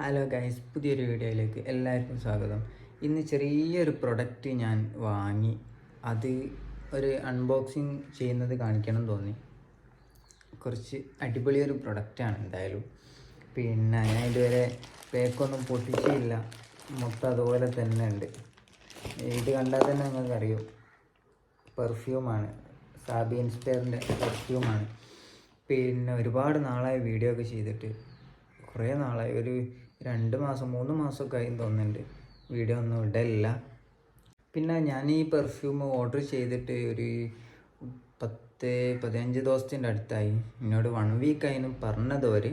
Hello guys, പുതിയൊരു വീഡിയോയിലേക്ക് എല്ലാവർക്കും സ്വാഗതം. ഇന്ന് ചെറിയൊരു പ്രൊഡക്റ്റ് ഞാൻ വാങ്ങി. അത് ഒരു അൺബോക്സിങ് ചെയ്യുന്നത് കാണിക്കണം തോന്നി. കുറച്ച് അടിപൊളിയൊരു പ്രൊഡക്റ്റാണ് എന്തായാലും. പിന്നെ ഞാൻ ഇതുവരെ പേക്കൊന്നും പൊട്ടിച്ചില്ല, മൊത്തം അതുപോലെ തന്നെ ഉണ്ട്. ഇത് കണ്ടാൽ തന്നെ നിങ്ങൾക്കറിയും, പെർഫ്യൂമാണ്. സാബി ഇൻസ്പയറിൻ്റെ പെർഫ്യൂമാണ്. പിന്നെ ഒരുപാട് നാളായി വീഡിയോ ഒക്കെ ചെയ്തിട്ട്, കുറേ നാളായി, ഒരു 2 മാസം 3 മാസമൊക്കെ ആയി തോന്നുന്നുണ്ട് വീഡിയോ ഒന്നും ഇടലില്ല. പിന്നെ ഞാൻ ഈ പെർഫ്യൂം ഓർഡർ ചെയ്തിട്ട് ഒരു 10-15 ദിവസത്തിൻ്റെ അടുത്തായി. എന്നോട് 1 വീക്ക് ആയിരുന്നു പറഞ്ഞത് അവർ,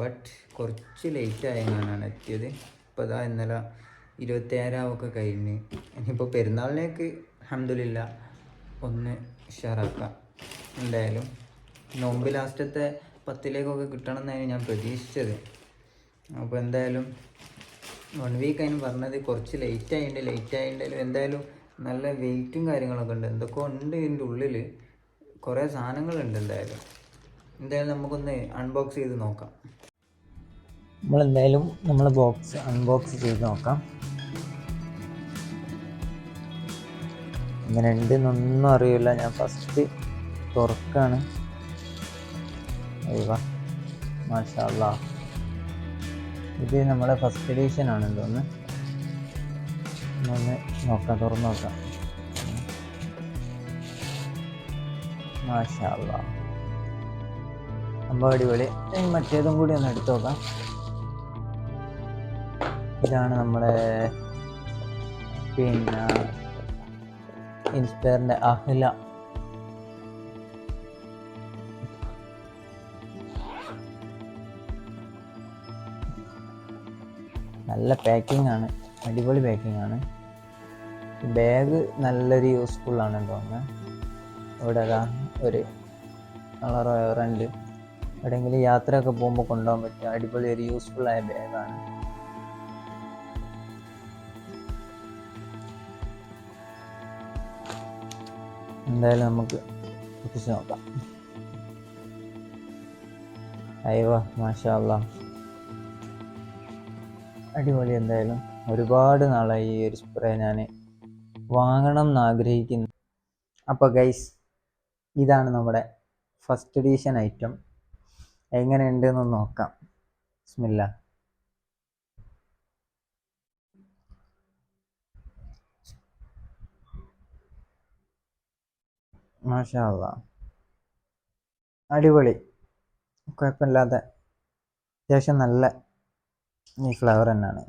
ബട്ട് കുറച്ച് ലേറ്റ് ആയെന്നാണ് എത്തിയത്. ഇപ്പോൾ ഇതാ ഇന്നലെ 27 കഴിഞ്ഞ്. ഇനിയിപ്പോൾ പെരുന്നാളിലേക്ക് അൽഹംദുലില്ലാ ഒന്ന് ഉഷാറാക്കാം. എന്തായാലും നോമ്പ് ലാസ്റ്റത്തെ 10 കിട്ടണം എന്നായിരുന്നു ഞാൻ പ്രതീക്ഷിച്ചത്. അപ്പോൾ എന്തായാലും 1 വീക്ക് അതിന് പറഞ്ഞത്, കുറച്ച് ലേറ്റ് ആയിട്ടുണ്ടെങ്കിലും എന്തായാലും നല്ല വെയിറ്റും കാര്യങ്ങളൊക്കെ ഉണ്ട്. എന്തൊക്കെ ഉണ്ട് ഇതിൻ്റെ ഉള്ളിൽ, കുറേ സാധനങ്ങളുണ്ട്. എന്തായാലും നമുക്കൊന്ന് അൺബോക്സ് ചെയ്ത് നോക്കാം. നമ്മളെന്തായാലും നമ്മളെ ബോക്സ് അൺബോക്സ് ചെയ്ത് നോക്കാം. ഇങ്ങനെ ഉണ്ടെന്നൊന്നും അറിയില്ല. ഞാൻ ഫസ്റ്റ് തുറക്കാണ്. അയ്യോ മാഷാ അല്ലാഹ്, ഇത് നമ്മളെ ഫസ്റ്റ് എഡിഷൻ ആണ് തോന്നുന്നു. ഒന്ന് നോക്കാം, തുറന്ന് നോക്കാം. മാഷാ അല്ലാഹ്, സംഭവം അടിപൊളി. മറ്റേതും കൂടി ഒന്ന് എടുത്തു നോക്കാം. ഇതാണ് നമ്മുടെ പിന്നെ ഇൻസ്പയറിൻ്റെ അഹ്ല. നല്ല പാക്കിംഗ് ആണ്, അടിപൊളി പാക്കിംഗ് ആണ്. ബാഗ് നല്ലൊരു യൂസ്ഫുൾ ആണ് തോന്നുന്നത്. ഇവിടെ ഒരു കളർ വേറുണ്ട്. എവിടെയെങ്കിലും യാത്രയൊക്കെ പോകുമ്പോൾ കൊണ്ടുപോകാൻ പറ്റിയ അടിപൊളി ഒരു യൂസ്ഫുൾ ആയ ബാഗാണ്. എന്തായാലും നമുക്ക് പൊട്ടിച്ച് നോക്കാം. അയ്യോ മാഷാ അല്ലാഹ്, അടിപൊളി. എന്തായാലും ഒരുപാട് നാളായി ഈ ഒരു സ്പ്രേ ഞാൻ വാങ്ങണം എന്ന് ആഗ്രഹിക്കുന്നു. അപ്പോൾ ഗൈസ്, ഇതാണ് നമ്മുടെ ഫസ്റ്റ് എഡിഷൻ ഐറ്റം. എങ്ങനെ ഉണ്ടെന്ന് നോക്കാം. ബിസ്മില്ലാ. മാഷാ അല്ലാഹ്, അടിപൊളി, കുഴപ്പമില്ലാത്ത അത്യാവശ്യം നല്ല ഈ ഫ്ലവർ തന്നെയാണ്.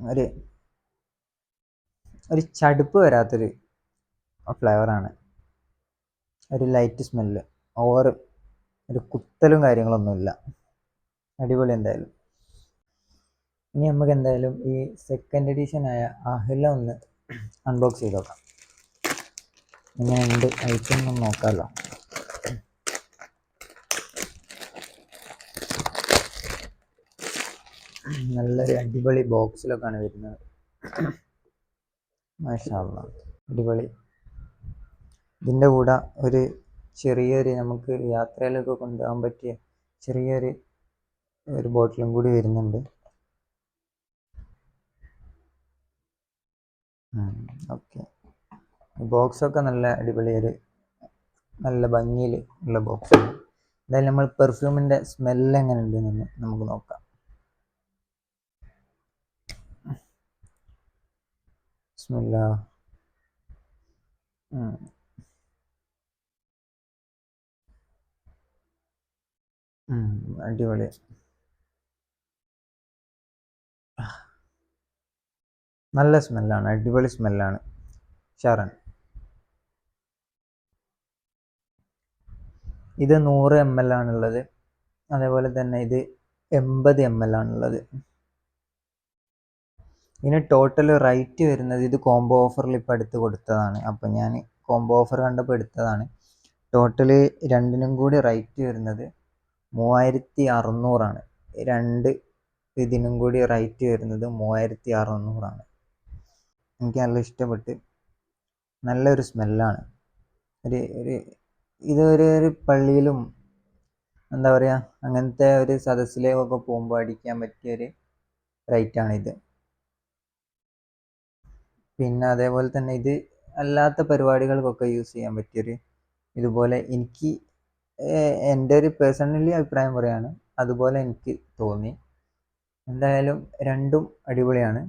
ഒരു ചടുപ്പ് വരാത്തൊരു ഫ്ലേവറാണ്. ഒരു ലൈറ്റ് സ്മെല്ല്, ഓവർ ഒരു കുത്തലും കാര്യങ്ങളൊന്നുമില്ല. അടിപൊളി. എന്തായാലും ഇനി നമുക്ക് എന്തായാലും ഈ സെക്കൻഡ് എഡിഷനായ അഹ്ല ഒന്ന് അൺബോക്സ് ചെയ്ത് നോക്കാം. എങ്ങനെയുണ്ട് ഐറ്റം ഒന്ന് നോക്കാമല്ലോ. നല്ലൊരു അടിപൊളി ബോക്സിലൊക്കെയാണ് വരുന്നത്. മാഷാ അല്ലാഹ്, അടിപൊളി. ഇതിൻ്റെ കൂടെ ഒരു ചെറിയൊരു, നമുക്ക് യാത്രയിലൊക്കെ കൊണ്ടുപോകാൻ പറ്റിയ ചെറിയൊരു ബോട്ടിലും കൂടി വരുന്നുണ്ട്. ഓക്കെ, ബോക്സൊക്കെ നല്ല അടിപൊളി, നല്ല ഭംഗിയിൽ ഉള്ള ബോക്സാണ്. എന്തായാലും നമ്മൾ പെർഫ്യൂമിൻ്റെ സ്മെല്ല് എങ്ങനെ ഉണ്ടെന്ന് നമുക്ക് നോക്കാം. ബിസ്മില്ലാ. അടിപൊളി. നല്ല സ്മെല്ലാണ്, അടിപൊളി സ്മെല്ലാണ്. ഷാറൻ, ഇത് 100 ml ആണുള്ളത്. അതേപോലെ തന്നെ ഇത് 80 ml ആണുള്ളത്. ഇതിന് ടോട്ടൽ റേറ്റ് വരുന്നത്, ഇത് കോംബോ ഓഫറിൽ ഇപ്പോൾ എടുത്ത് കൊടുത്തതാണ്. അപ്പം ഞാൻ കോംബോ ഓഫർ കണ്ടപ്പോൾ എടുത്തതാണ്. ടോട്ടല് രണ്ടിനും കൂടി റേറ്റ് വരുന്നത് 3600 രണ്ട് ഇതിനും കൂടി റേറ്റ് വരുന്നത് 3600. എനിക്ക് നല്ല ഇഷ്ടപ്പെട്ട്. നല്ലൊരു സ്മെല്ലാണ്. ഇതൊരു പള്ളിയിലും എന്താ പറയുക, അങ്ങനത്തെ ഒരു സദസ്സിലേക്കൊക്കെ പോകുമ്പോൾ അടിക്കാൻ പറ്റിയൊരു റേറ്റാണിത്. പിന്നെ അതേപോലെ തന്നെ ഇത് അല്ലാത്ത പരിപാടികൾക്കൊക്കെ യൂസ് ചെയ്യാൻ പറ്റിയൊരു ഇതുപോലെ എനിക്ക് എൻ്റെ ഒരു പേഴ്സണലി അഭിപ്രായം പറയാണ്, അതുപോലെ എനിക്ക് തോന്നി. എന്തായാലും രണ്ടും അടിപൊളിയാണ്.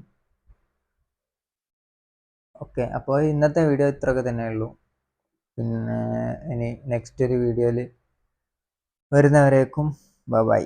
ഓക്കെ, അപ്പോൾ ഇന്നത്തെ വീഡിയോ ഇത്രയൊക്കെ തന്നെയുള്ളൂ. പിന്നെ ഇനി നെക്സ്റ്റ് ഒരു വീഡിയോയിൽ വരുന്നവരേക്കും ബൈ.